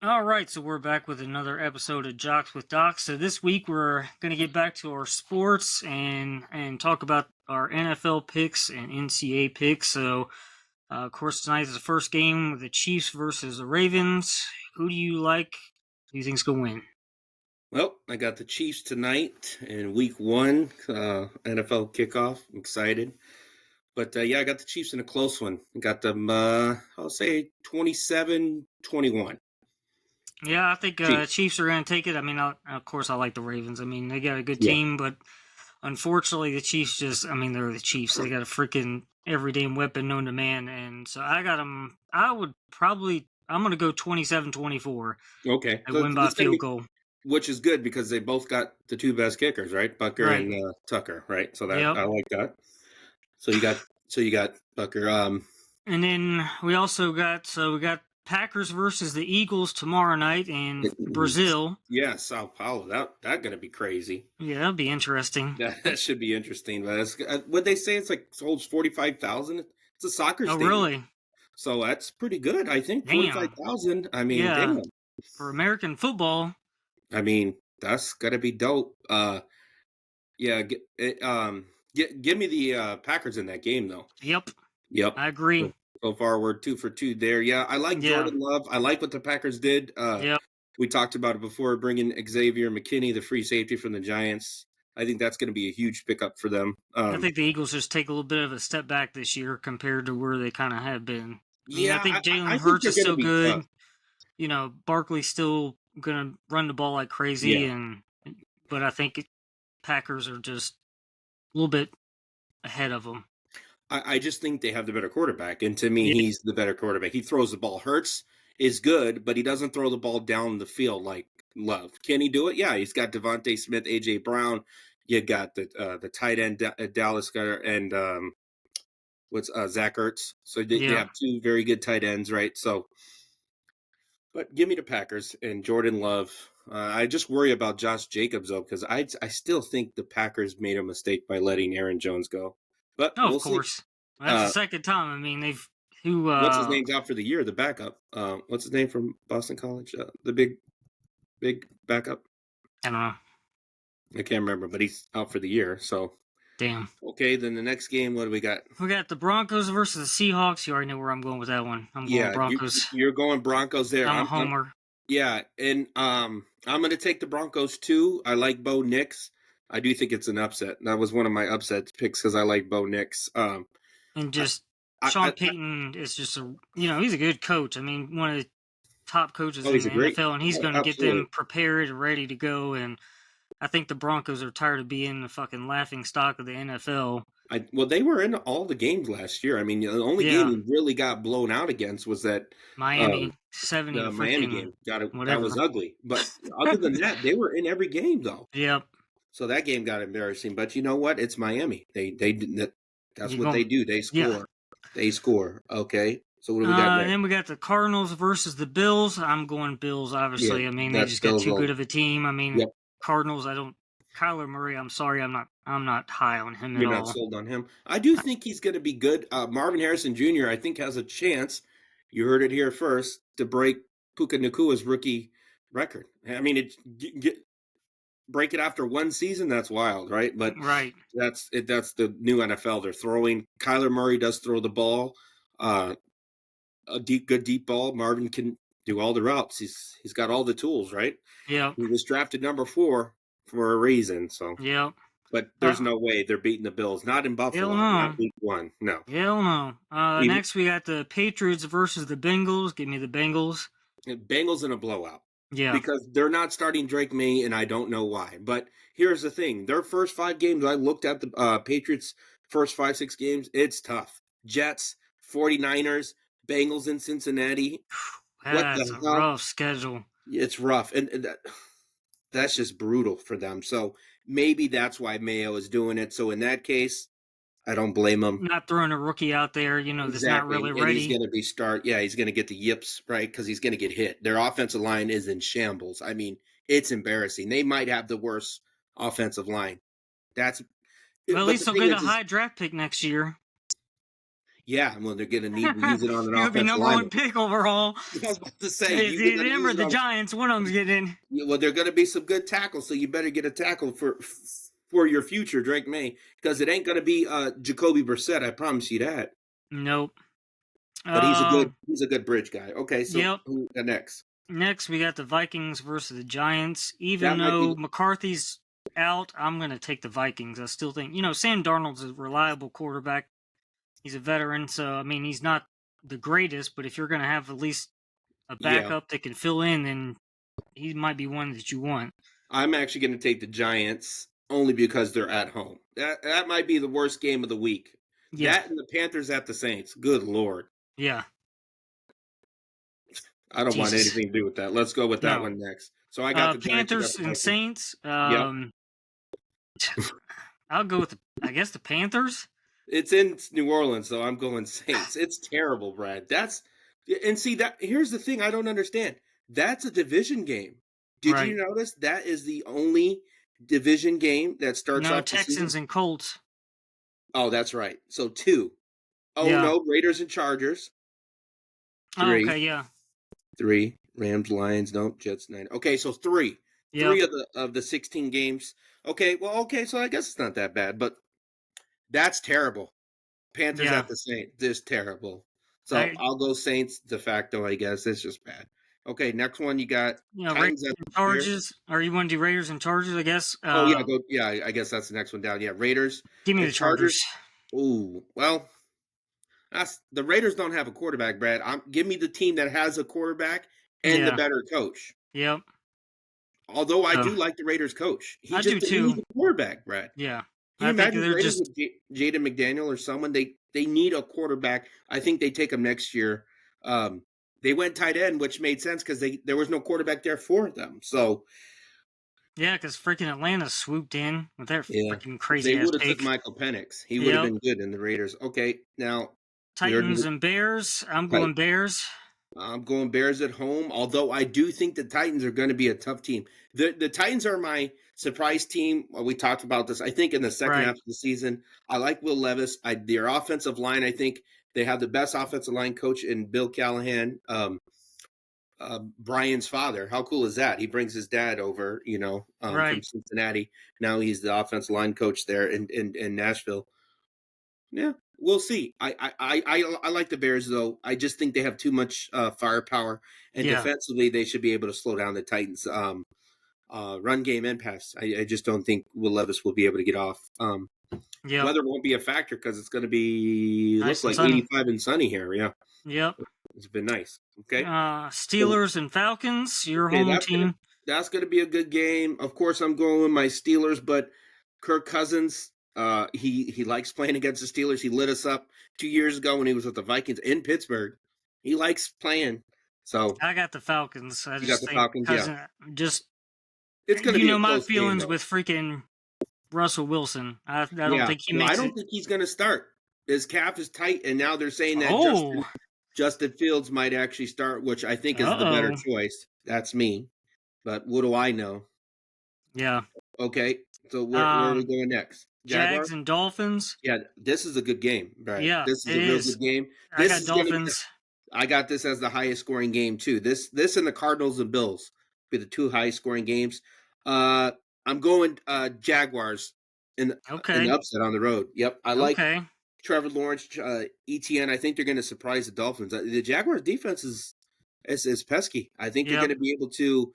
All right, so we're back with another episode of Jocks with Docs. So this week we're going to get back to our sports and talk about our NFL picks and NCAA picks. So, of course, tonight is the first game with the Chiefs versus the Ravens. Who do you like? Who do you think's going to win? Well, I got the Chiefs tonight in week one, NFL kickoff. I'm excited. But I got the Chiefs in a close one. I got them, I'll say 27-21. Yeah, I think Chiefs. Chiefs are going to take it. I mean, of course, I like the Ravens. I mean, they got a good Yeah. team, but unfortunately, the Chiefs they're the Chiefs. They got a freaking every damn weapon known to man. And so I got them. I'm going to go 27-24. Okay. They So win by a it's going to field be, goal. which is good because they both got the two best kickers, right? Bucker Right. and Tucker, right? So that Yep. I like that. So you got Bucker. And then we got Packers versus the Eagles tomorrow night in Brazil. Yeah, Sao Paulo. That going to be crazy. Yeah, that'll be interesting. That should be interesting. But what they say, it's like holds 45,000. It's a soccer Oh, stadium, really? so that's pretty good. I think Damn. 45,000. I mean, Yeah. damn. For American football. I mean, that's gotta be dope. Yeah. Give me the Packers in that game though. Yep. Yep. I agree. So far, we're 2 for 2 there. Yeah, I like Yeah. Jordan Love. I like what the Packers did. Yep. We talked about it before, bringing Xavier McKinney, the free safety from the Giants. I think that's going to be a huge pickup for them. I think the Eagles just take a little bit of a step back this year compared to where they kind of have been. I mean, I think I Jalen think Hurts they're is going to still be good. tough. You know, Barkley's still going to run the ball like crazy, Yeah. but I think Packers are just a little bit ahead of them. I just think they have the better quarterback, and to me, Yeah. he's the better quarterback. He throws the ball. Hurts is good, but he doesn't throw the ball down the field like Love. Can he do it? Yeah, he's got Devontae Smith, AJ Brown. You got the tight end Dallas Goedert and what's Zach Ertz. So they Yeah. have two very good tight ends, right? So, but give me the Packers and Jordan Love. I just worry about Josh Jacobs though, because I still think the Packers made a mistake by letting Aaron Jones go. But Oh, we'll of see. course. That's the second time. I mean, What's his name's out for the year? The backup. What's his name from Boston College? The big backup. I don't know. I can't remember, but he's out for the year. So Damn. okay, then the next game, what do we got? We got the Broncos versus the Seahawks. You already know where I'm going with that one. I'm going Broncos. You're going Broncos there. I'm a homer. Yeah, and I'm going to take the Broncos too. I like Bo Nix. I do think it's an upset. That was one of my upset picks because I like Bo Nix. And just Sean Payton is just he's a good coach. I mean, one of the top coaches in the NFL, and he's going to get them prepared and ready to go. And I think the Broncos are tired of being the fucking laughing stock of the NFL. Well, they were in all the games last year. I mean, the only game we really got blown out against was that Miami 70. The Miami game. That was ugly. But other than that, they were in every game though. Yep. So that game got embarrassing. But you know what? It's Miami. That's what they do. They score. Yeah. They score. Okay. So what do we got next? Then we got the Cardinals versus the Bills. I'm going Bills, obviously. Yeah, I mean, they just got too good of a team. I mean, Cardinals, Kyler Murray, I'm sorry, I'm not high on him at all. You're not sold on him. I do think he's going to be good. Marvin Harrison Jr., I think, has a chance. You heard it here first to break Puka Nakua's rookie record. I mean, break it after one season. That's wild, right? But that's the new NFL. They're throwing. Kyler Murray does throw the ball, a good deep ball. Marvin can do all the routes. He's got all the tools, right? Yeah. He was drafted number 4 for a reason. So yeah. But there's no way they're beating the Bills. Not in Buffalo. Not week 1. No. Hell no. Next, we got the Patriots versus the Bengals. Give me the Bengals. Bengals in a blowout. Yeah. Because they're not starting Drake May, and I don't know why. But here's the thing. Their first 5 games, I looked at the Patriots' first 5-6 games. It's tough. Jets, 49ers, Bengals in Cincinnati. That's a rough schedule. It's rough. And that's just brutal for them. So maybe that's why Mayo is doing it. So in that case, I don't blame him. Not throwing a rookie out there, that's not really ready. And he's going to be he's going to get the yips, right? Because he's going to get hit. Their offensive line is in shambles. I mean, it's embarrassing. They might have the worst offensive line. Well, at least they'll get a high draft pick next year. Yeah, well, they're going to need to use it on an He'll be offensive number one lineman. pick overall. I was about to say, Hey, you're going to remember use it the on. Giants? One of them's getting. Well, there are going to be some good tackles, so you better get a tackle for your future, Drake May, because it ain't going to be Jacoby Brissett. I promise you that. Nope. But he's a good bridge guy. Okay, so Yep. who next? Next, we got the Vikings versus the Giants. Even That might be. though McCarthy's out, I'm going to take the Vikings. I still think, Sam Darnold's a reliable quarterback. He's a veteran, so, I mean, he's not the greatest, but if you're going to have at least a Yeah, backup that can fill in, then he might be one that you want. I'm actually going to take the Giants only because they're at home. That might be the worst game of the week. Yeah. That and the Panthers at the Saints. Good Lord. Yeah. I don't want Jesus. anything to do with that. Let's go with that No. one next. So I got the Giants. You got Panthers the and Vikings. Saints. Yep. I'll go with, I guess, the Panthers. It's in New Orleans, so I'm going Saints. It's terrible, Brad. Here's the thing I don't understand. That's a division game. Did Right. you notice that is the only division game that starts off the Texans season? and Colts. Oh, that's right. So 2. Oh, Yeah. no, Raiders and Chargers. 3. Oh, okay, yeah. 3. Rams, Lions, no, Jets, 9. Okay, so 3. Yep. 3 of the 16 games. Okay, so I guess it's not that bad, but that's terrible. Panthers at the Saints. This terrible. So I'll go Saints de facto, I guess. It's just bad. Okay, next one you got Titans Raiders and Chargers. Or you want to do Raiders and Chargers, I guess? I guess that's the next one down. Yeah, Raiders. Give me the Chargers. Ooh, well, the Raiders don't have a quarterback, Brad. Give me the team that has a quarterback and the better coach. Yep. Although I do like the Raiders coach. He I just do didn't too. need a quarterback, Brad. Yeah. Can you imagine the Raiders with Jaden McDaniel or someone? They need a quarterback. I think they take him next year. They went tight end, which made sense because there was no quarterback there for them. So yeah, because freaking Atlanta swooped in with their freaking crazy they ass would have pick. took Michael Penix. He would have been good in the Raiders. Okay, now Titans and Bears. I'm going Bears. I'm going Bears at home, although I do think the Titans are going to be a tough team. The Titans are my surprise team. We talked about this, I think, in the second half of the season. I like Will Levis. Their offensive line, I think they have the best offensive line coach in Bill Callahan, Brian's father. How cool is that? He brings his dad over, from Cincinnati. Now he's the offensive line coach there in Nashville. Yeah, we'll see. I like the Bears, though. I just think they have too much firepower, and defensively they should be able to slow down the Titans' run game and pass. I just don't think Will Levis will be able to get off. Weather won't be a factor because it's going to be looks like 85 and sunny here. Yeah. Yep. It's been nice. Okay. Steelers and Falcons. Your home team. That's going to be a good game. Of course, I'm going with my Steelers, but Kirk Cousins. He likes playing against the Steelers. He lit us up 2 years ago when he was with the Vikings in Pittsburgh. He likes playing. So I got the Falcons. I got the Falcons. Cousin, it's going to be my feelings with freaking Russell Wilson. I don't think he makes. I don't think he's going to start. His calf is tight, and now they're saying that Justin Fields might actually start, which I think is the better choice. That's me, but what do I know? Yeah. Okay. So where are we going next? Jags and Dolphins. Yeah, this is a good game, right? Yeah, this is a real good game. I got Dolphins. I got this as the highest scoring game too. This and the Cardinals and Bills be the two highest scoring games. I'm going Jaguars in the upset on the road. Yep, I like Trevor Lawrence, ETN. I think they're going to surprise the Dolphins. The Jaguars defense is pesky. I think they're going to be able to.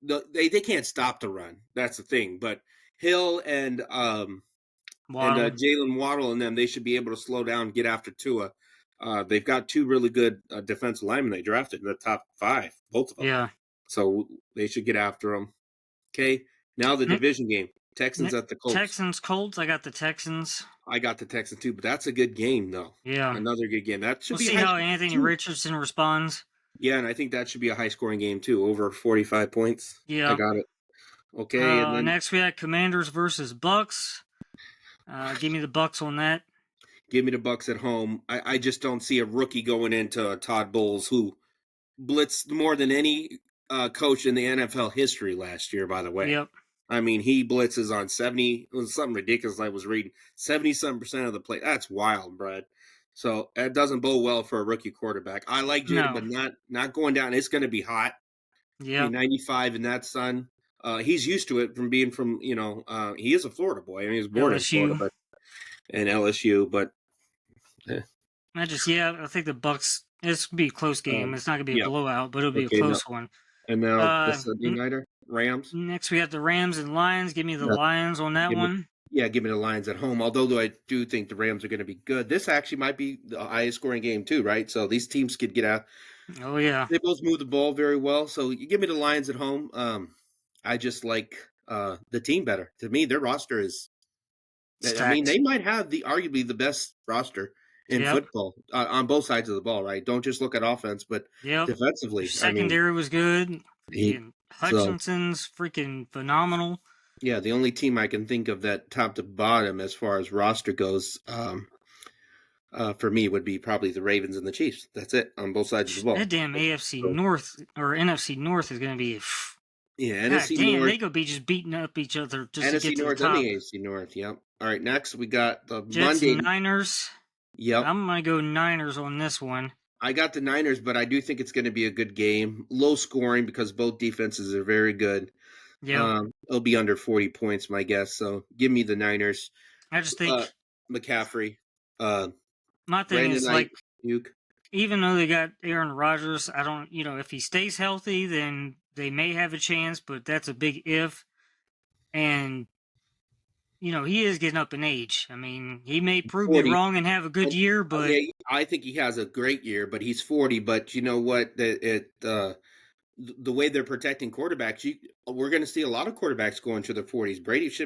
They can't stop the run. That's the thing. But Hill and Jalen Waddle and them, they should be able to slow down, get after Tua. They've got two really good defensive linemen they drafted in the top 5, both of them. Yeah. So they should get after them. Okay. Now the division game. Texans at the Colts. Colts. I got the Texans. I got the Texans too, but that's a good game though. Yeah. Another good game. That should be. We'll see how Anthony Richardson responds. Yeah, and I think that should be a high-scoring game, too, over 45 points. Yeah. I got it. Okay. And then next we had Commanders versus Bucks. Give me the Bucks on that. Give me the Bucks at home. I just don't see a rookie going into Todd Bowles, who blitzed more than any coach in the NFL history last year, by the way. Yep. I mean, he blitzes on 70, it was something ridiculous I was reading, 70-some% of the play. That's wild, Brad. So it doesn't bode well for a rookie quarterback. I like Jaden, No. but not going down. It's going to be hot. Be Yep. 95 in that sun. He's used to it from being from he is a Florida boy. I mean, he was born in Florida, LSU. but and LSU, but eh, I think the Bucks. It's gonna be a close game. It's not gonna be a yeah. blowout, but it'll be a Okay, no. close one. And now the Uh, Sunday n- nighter Rams. Next we got the Rams and Lions. Give me the Yeah, Lions on that give me one. give me the Lions at home. Although I do think the Rams are going to be good. This actually might be the highest scoring game too, right? So these teams could get out. Oh yeah, They both move the ball very well. So you give me the Lions at home. I just like the team better. To me, their roster is. I mean, stacked. they might have the arguably the best roster in Yep, football on both sides of the ball, right? Don't just look at offense, but yep. Their defensively. I mean, secondary was good. he Freaking so Hutchinson's freaking phenomenal. yeah, the only team I can think of that top to bottom as far as roster goes, for me would be probably the Ravens and the Chiefs. That's it on both sides of the ball. That damn AFC So, North or NFC North is gonna be. yeah, God NFC damn, North, they could be just beating up each other just to NFC get to the North, and top. the AFC North. Yep. All right, next we got the Jets and Monday. Niners. Yep. I'm gonna go Niners on this one. I got the Niners, but I do think it's going to be a good game. Low scoring because both defenses are very good. Yep. It'll be under 40 points, my guess. So give me the Niners. I just Uh, think McCaffrey, uh, my thing Brandon is Knight, like, Duke. even though they got Aaron Rodgers, I don't, if he stays healthy, then they may have a chance, but that's a big if. And he is getting up in age. I mean, he may prove me 40. wrong and have a good And, year, but yeah, I think he has a great year, but he's 40. But you know what? The way they're protecting quarterbacks, we're going to see a lot of quarterbacks going to their 40s.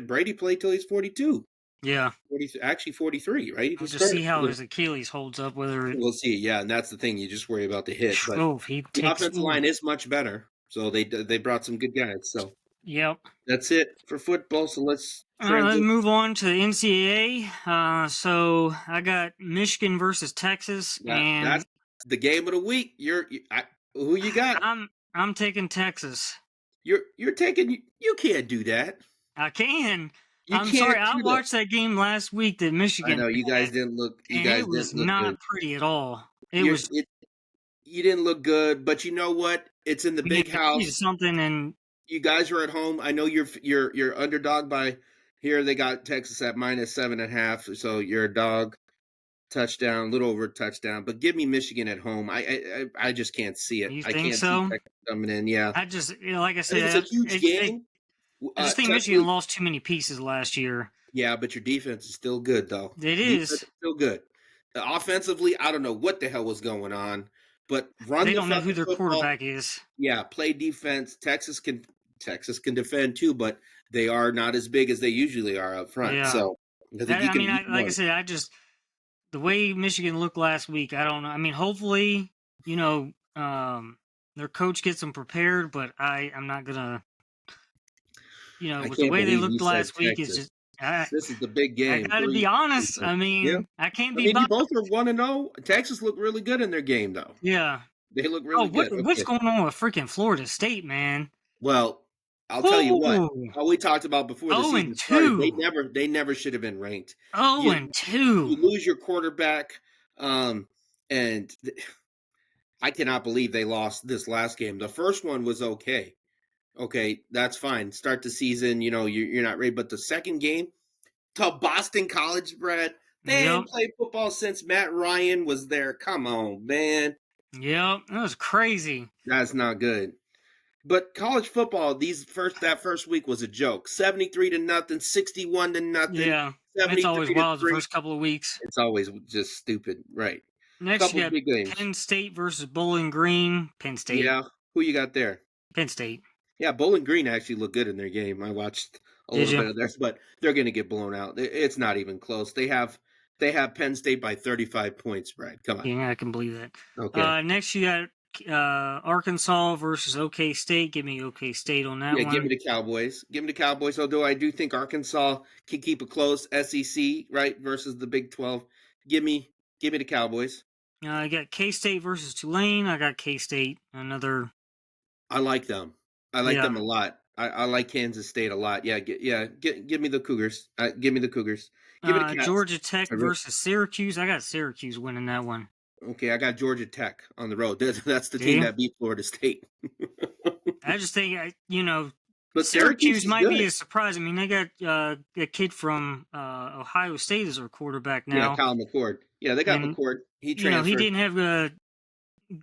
Brady play till he's 42? yeah, 40, actually 43, right? He I'll just just started. see how his Achilles holds up. Whether We'll see. Yeah, and that's the thing. You just worry about the hit, but if he the takes, offensive line is much better. So they brought some good guys. So yep. that's it for football. So let's All right, let's transition. move on to the NCAA. So I got Michigan versus Texas, That's and the game of the week. Who you got? I'm taking Texas. You're taking. You can't do that. I can. You I'm sorry. can't I do that. watched that game last week that I Michigan know you guys had, didn't look. You and guys it didn't was look good. not pretty at all. It You're was. it, you didn't look good, but you know what? It's in the We big needed house. something, and You guys are at home. I know you're underdog by here. They got Texas at -7.5, so you're a dog touchdown, little over a touchdown. But give me Michigan at home. I just can't see it. you I think can't see so? Texas coming in. Yeah, I just, like I I think it's a said, huge game. I just think Texas, Michigan lost too many pieces last year. yeah, but your defense is still good though. It Defense is. is still good. Offensively, I don't know what the hell was going on, but run They the don't know who fucking their football. quarterback is. Yeah, play defense. Texas can defend too, but they are not as big as they usually are up front. Yeah. So I think you can beat Like I one. said, the way Michigan looked last week, I don't know. I mean, hopefully, their coach gets them prepared, but I'm not gonna, I with the can't way they believe you looked said last week, it's Texas. just I This is the big I game. got to be honest. I Yeah. mean, I can't I be mean, you biased. both are 1-0. Texas looked really good in their game, though. Yeah. They look Oh, really good. what's Okay. going on with freaking Florida State, man? Well, I'll tell you what. Oh, How we talked about before the 0 season and started, they 2. never should have been ranked. 0 You and 2. you lose your quarterback, and I cannot believe they lost this last game. The first one was okay. Okay, that's fine. Start the season, you're not ready. But the second game to Boston College, Brad, they Yep. ain't played football since Matt Ryan was there. Come on, man. Yep. That was crazy. That's not good. But college football, that first week was a joke. 73 to nothing, 61 to nothing, Yeah. It's always 73 to wild the 3. first couple of weeks. It's always just stupid, right? Next, you Couple got big games. Penn State versus Bowling Green. Penn State. Yeah. Who you got there? Penn State. Yeah, Bowling Green actually looked good in their game. I watched a Did little you? bit of theirs, but they're going to get blown out. It's not even close. They have Penn State by 35 points, Brad. Come on. Yeah, I can believe that. Okay. Next, you got Arkansas versus OK State. Give me OK State on that Yeah, give me one. the Cowboys. Give me the Cowboys. Although I do think Arkansas can keep it close. SEC, right, versus the Big 12. Give me the Cowboys. I got K State versus Tulane. I got K State. Another. I like them. I like Yeah. them a lot. I like Kansas State a lot. Yeah, give me the Cougars. Give me the Cougars. Give me the Cats. Georgia Tech I re- versus Syracuse. I got Syracuse winning that one. Okay, I got Georgia Tech on the road. That's the Do team you? that beat Florida State. I just think But Syracuse Syracuse is might be good. a surprise. I mean, they got a kid from Ohio State as their quarterback Yeah, now, Kyle McCord. Yeah, they got and McCord. He he transferred. didn't have a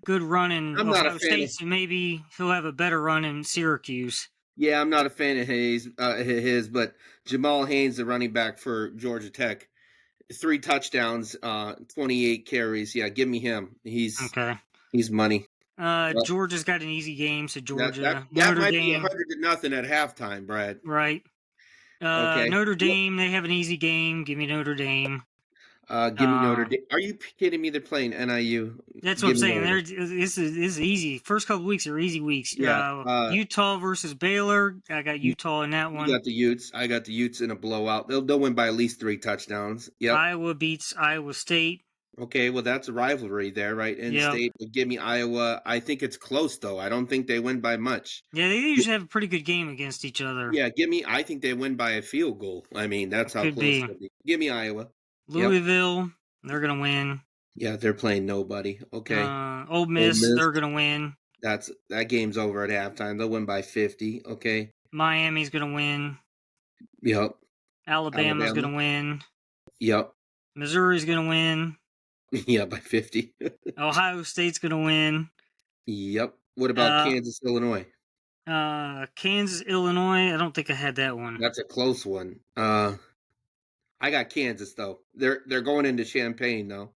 good run in I'm not a Ohio fan of. State, so maybe he'll have a better run in Syracuse. Yeah, I'm not a fan of his, but Jamal Haynes, the running back for Georgia Tech, 3 touchdowns, 28 carries. Yeah, give me him. Okay. He's money. Well, Georgia's got an easy game, so that Georgia, that Notre might be Dame, 100-0 at halftime, Brad. right? Okay. Notre Dame, they have an easy game. Give me Notre Dame. Give me Notre Uh, Dame. Are you kidding me? They're playing NIU. that's what I'm Give me saying. Notre Dame. This is easy. First couple weeks are easy weeks. Yeah. Utah versus Baylor. I got Utah in that You one. got the Utes. I got the Utes in a blowout. They'll win by at least 3 touchdowns. Yep. Iowa beats Iowa State. Okay, well that's a rivalry there, right? In Yep. state, but give me Iowa. I think it's close though. I don't think they win by much. Yeah, they usually have a pretty good game against each other. Yeah, give me. I think they win by a field goal. I mean, that's how Could close be it'll be. Give me Iowa. Yep. Louisville. They're gonna win. Yeah, they're playing nobody. Okay. Ole Ole Miss. Miss. They're gonna win. That game's over at halftime. They'll win by 50. Okay. Miami's gonna win. Yep. Alabama's Alabama. gonna win. Yep. Missouri's gonna win. Yeah, by 50. Ohio State's gonna win. Yep. What about Kansas, Illinois? Kansas, Illinois. I don't think I had that one. That's a close one. I got Kansas though. They're going into Champaign though.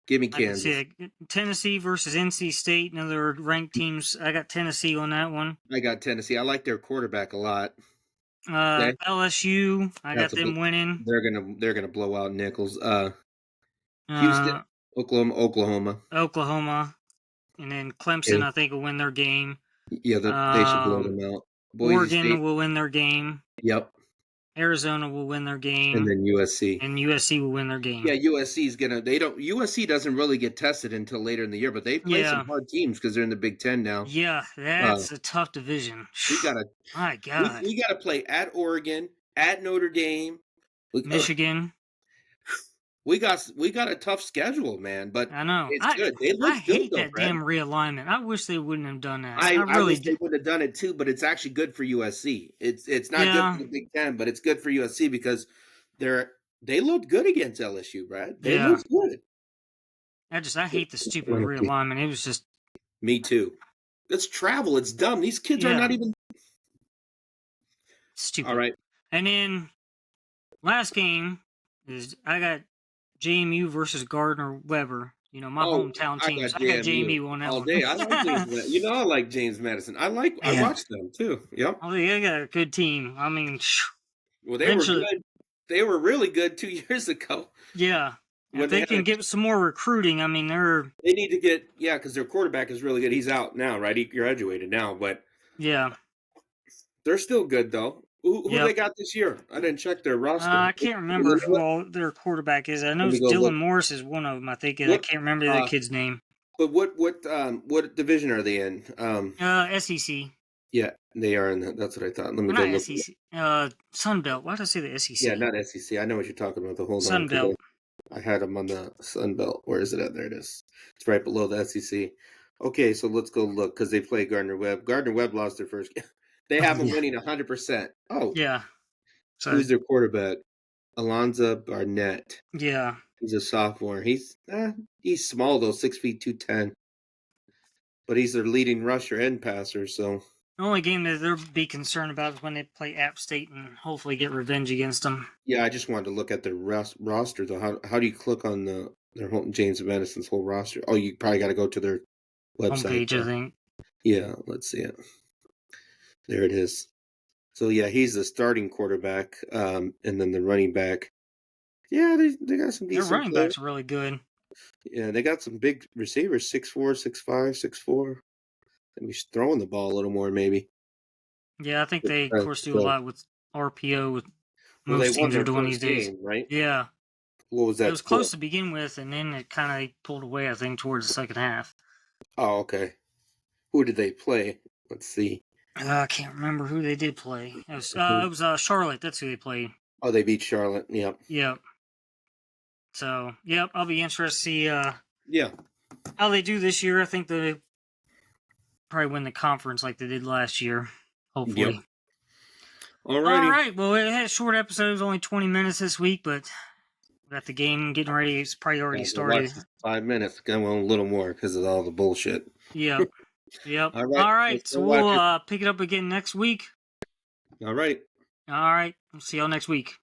Give me I can Kansas. see it. Tennessee versus NC State, another ranked teams. I got Tennessee on that one. I got Tennessee. I like their quarterback a lot. Okay. LSU, I got That's them winning. they're gonna blow out Nichols. Houston, Uh, Oklahoma. Oklahoma, and then Clemson, Okay. I think, will win their game. Yeah, they should blow them out. Boise Oregon State. will win their game. Yep. Arizona will win their game. And then USC. And USC will win their game. Yeah, USC's gonna. USC doesn't really get tested until later in the year, but they play some hard teams because they're in the Big Ten now. Yeah, that's a tough division. My God. We gotta play at Oregon, at Notre Dame, Michigan. We got a tough schedule, man. But I know. it's good. They look I good hate though, that Brad. damn realignment. I wish they wouldn't have done that. I really wish they would have done it too, but it's actually good for USC. It's not good for the Big Ten, but it's good for USC because they looked good against LSU, Brad. They looked good. I hate the stupid realignment. It was just. Me too. Let's travel. It's dumb. These kids are not even stupid. All right. And then last game is I got JMU versus Gardner Webber. You know, my hometown teams. I got JMU on that all one. day. I like James. I like James Madison. I watch them too. Yep. Oh, they got a good team. I mean, well, they were good. They were really good 2 years ago. Yeah. If they can get some more recruiting, I mean, they need to get because their quarterback is really good. He's out now, right? He graduated now, but they're still good though. Who they got this year? I didn't check their roster. I can't remember who all their quarterback is. I know Dylan Morris is one of them. I think I can't remember the kid's name. But what division are they in? SEC. Yeah, they are in that. That's what I thought. Let me go look. SEC. Sun Belt. Why did I say the SEC? Yeah, not SEC. I know what you're talking about. Hold on. Sun Belt. I had them on the Sun Belt. Where is it at? There it is. It's right below the SEC. Okay, so let's go look because they play Gardner Webb. Gardner Webb lost their first game. They have them winning 100%. Oh. Yeah. So, who's their quarterback? Alonzo Barnett. Yeah. He's a sophomore. He's small though, 6 feet 210. But he's their leading rusher and passer, so. The only game that they'll be concerned about is when they play App State and hopefully get revenge against them. Yeah, I just wanted to look at their roster though. How do you click on their whole James Madison's whole roster? Oh, you probably got to go to their website. Homepage, I think. Yeah, let's see it. There it is. So yeah, he's the starting quarterback, and then the running back. Yeah, they got some decent. Their running backs are really good. Yeah, they got some big receivers, 6'4", 6'5", 6'4". Maybe throwing the ball a little more, maybe. Yeah, I think they, of course, do a lot with RPO with most teams are doing these days. Right? Yeah. What was that? It was close to begin with, and then it kind of pulled away, I think, towards the second half. Oh, okay. Who did they play? Let's see. I can't remember who they did play. It was Charlotte. That's who they played. Oh, they beat Charlotte. Yep. Yep. So, yep, I'll be interested to see Yeah. how they do this year. I think they probably win the conference like they did last year. Hopefully. Yep. All All right. Well, it had a short episode. It was only 20 minutes this week, but we got the game getting ready. It's probably already started. 5 minutes. Going a little more because of all the bullshit. Yep. Yep. All right. All right. Let's So go we'll watch it. pick it up again next week. All right. All right. We'll see y'all next week.